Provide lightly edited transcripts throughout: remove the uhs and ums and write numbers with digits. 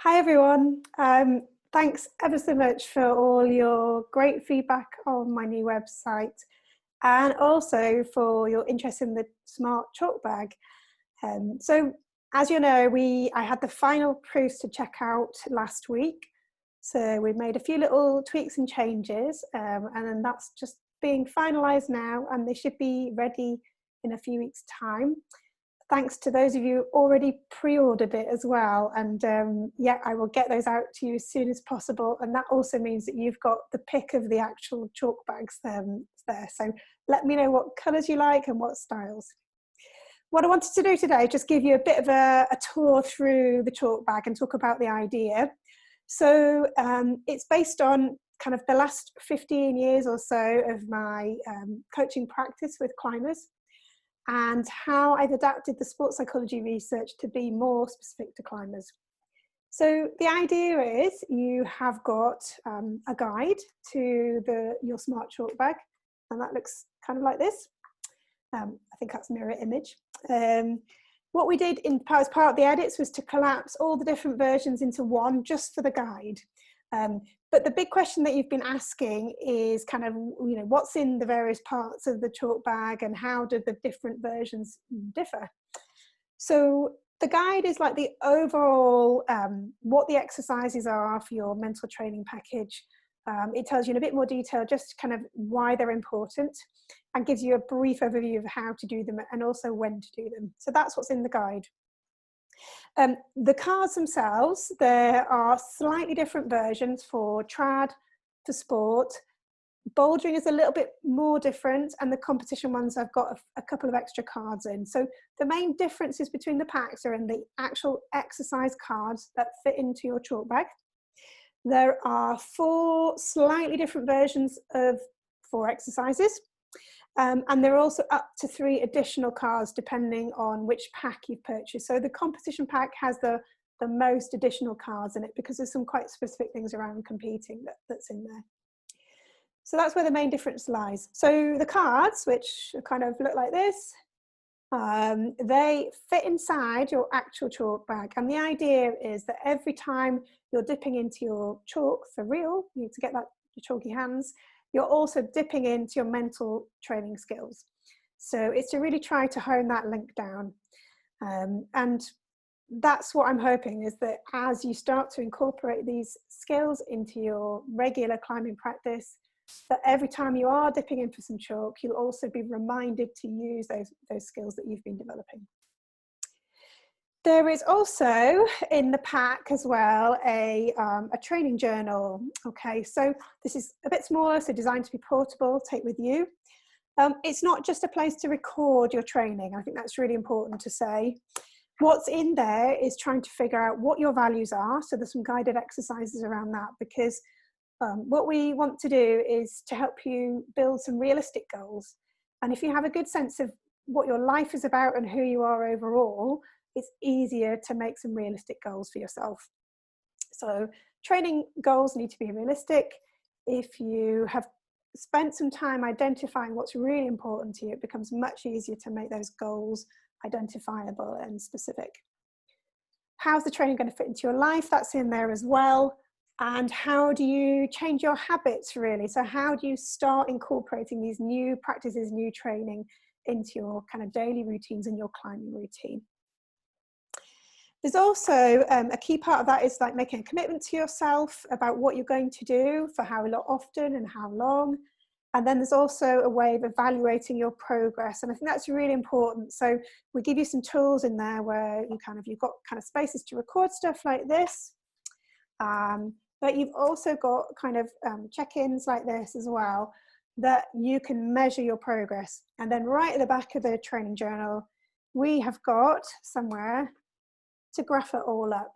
Hi everyone. Thanks ever so much for all your great feedback on my new website and also for your interest in the Smart Chalkbag. So as you know, I had the final proofs to check out last week. So we've made a few little tweaks and changes and then that's just being finalised now and they should be ready in a few weeks' time. Thanks to those of you who already pre-ordered it as well. And yeah, I will get those out to you as soon as possible. And that also means that you've got the pick of the actual chalk bags there. So let me know what colours you like and what styles. What I wanted to do today is just give you a bit of a tour through the chalk bag and talk about the idea. So it's based on kind of the last 15 years or so of my coaching practice with climbers, and how I've adapted the sports psychology research to be more specific to climbers. So the idea is you have got a guide to your Smart Chalkbag, and that looks kind of like this. I think that's a mirror image. What we did as part of the edits was to collapse all the different versions into one just for the guide. But the big question that you've been asking is kind of, what's in the various parts of the chalk bag and how do the different versions differ? So the guide is like the overall, what the exercises are for your mental training package. It tells you in a bit more detail just kind of why they're important and gives you a brief overview of how to do them and also when to do them. So that's what's in the guide. The cards themselves, there are slightly different versions for trad, for sport. Bouldering is a little bit more different, and the competition ones I've got a couple of extra cards in. So the main differences between the packs are in the actual exercise cards that fit into your chalk bag. There are 4 slightly different versions of 4 exercises. And there are also up to 3 additional cards depending on which pack you've purchased. So the competition pack has the most additional cards in it because there's some quite specific things around competing that's in there. So that's where the main difference lies. So the cards, which kind of look like this, they fit inside your actual chalk bag. And the idea is that every time you're dipping into your chalk for real, you need to get your chalky hands, you're also dipping into your mental training skills. So it's to really try to hone that link down. And that's what I'm hoping is that as you start to incorporate these skills into your regular climbing practice, that every time you are dipping in for some chalk, you'll also be reminded to use those skills that you've been developing. There is also in the pack as well a training journal. Okay, so this is a bit smaller, so designed to be portable, take with you. It's not just a place to record your training. I think that's really important to say. What's in there is trying to figure out what your values are. So there's some guided exercises around that because what we want to do is to help you build some realistic goals. And if you have a good sense of what your life is about and who you are overall, it's easier to make some realistic goals for yourself. So training goals need to be realistic. If you have spent some time identifying what's really important to you, it becomes much easier to make those goals identifiable and specific. How's the training going to fit into your life? That's in there as well. And how do you change your habits really? So how do you start incorporating these new practices, new training into your kind of daily routines and your climbing routine? There's also a key part of that is like making a commitment to yourself about what you're going to do for how often and how long. And then there's also a way of evaluating your progress. And I think that's really important. So we give you some tools in there where you've got kind of spaces to record stuff like this. But you've also got kind of check-ins like this as well that you can measure your progress. And then right at the back of the training journal, we have got somewhere to graph it all up.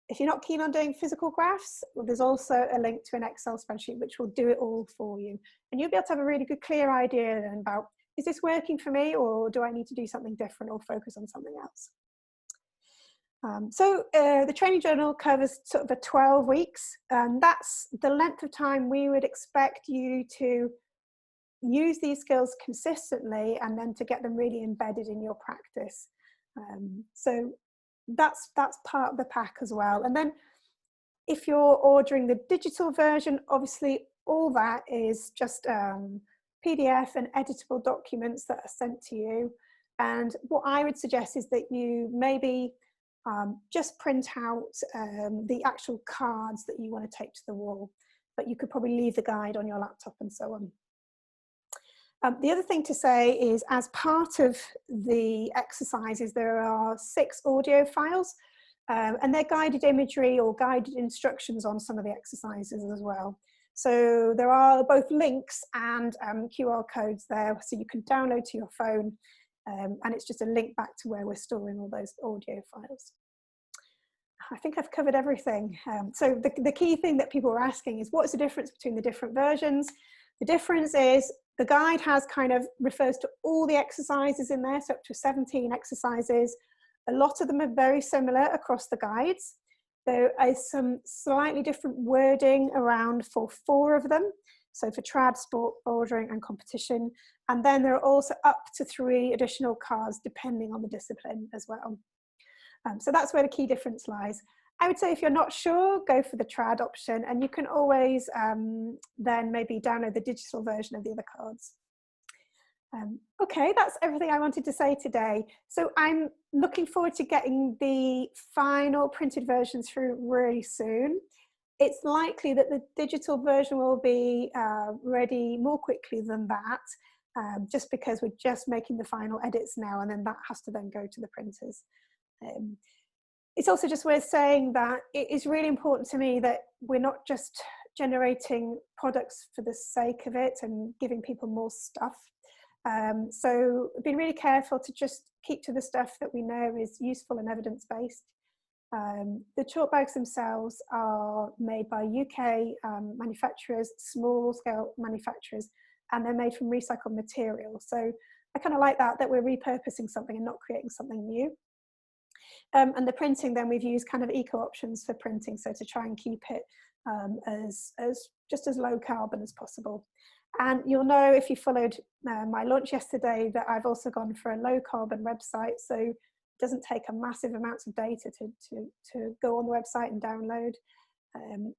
If you're not keen on doing physical graphs, well, there's also a link to an Excel spreadsheet which will do it all for you. And you'll be able to have a really good clear idea then about, is this working for me or do I need to do something different or focus on something else? So the training journal covers sort of 12 weeks, and that's the length of time we would expect you to use these skills consistently and then to get them really embedded in your practice. So that's part of the pack as well. And then if you're ordering the digital version, obviously all that is just PDF and editable documents that are sent to you. And what I would suggest is that you maybe just print out the actual cards that you want to take to the wall, but you could probably leave the guide on your laptop and so on. The other thing to say is, as part of the exercises, there are 6 audio files, and they're guided imagery or guided instructions on some of the exercises as well. So there are both links and QR codes there, so you can download to your phone, and it's just a link back to where we're storing all those audio files. I think I've covered everything. So the key thing that people are asking is, what's the difference between the different versions? The difference is the guide refers to all the exercises in there, so up to 17 exercises. A lot of them are very similar across the guides. There is some slightly different wording around for 4 of them. So for trad, sport, bouldering and competition. And then there are also up to 3 additional cards depending on the discipline as well. So that's where the key difference lies. I would say if you're not sure, go for the trad option, and you can always then maybe download the digital version of the other cards. Okay, that's everything I wanted to say today. So I'm looking forward to getting the final printed versions through really soon. It's likely that the digital version will be ready more quickly than that, just because we're just making the final edits now, and then that has to then go to the printers. It's also just worth saying that it is really important to me that we're not just generating products for the sake of it and giving people more stuff. So being really careful to just keep to the stuff that we know is useful and evidence-based. The chalk bags themselves are made by UK manufacturers, small-scale manufacturers, and they're made from recycled material. So I kind of like that we're repurposing something and not creating something new. And the printing, then we've used kind of eco options for printing, so to try and keep it just as low carbon as possible. And you'll know if you followed my launch yesterday that I've also gone for a low carbon website, so it doesn't take a massive amount of data to go on the website and download,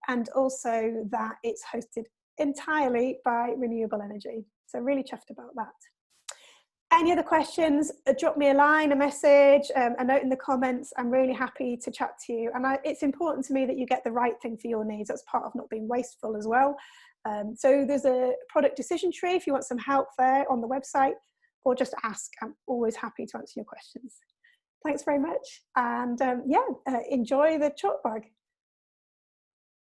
and also that it's hosted entirely by renewable energy. So really chuffed about that. Any other questions, drop me a line, a message, a note in the comments. I'm really happy to chat to you. And it's important to me that you get the right thing for your needs. That's part of not being wasteful as well. So there's a product decision tree if you want some help there on the website, or just ask. I'm always happy to answer your questions. Thanks very much. And enjoy the chalk bag.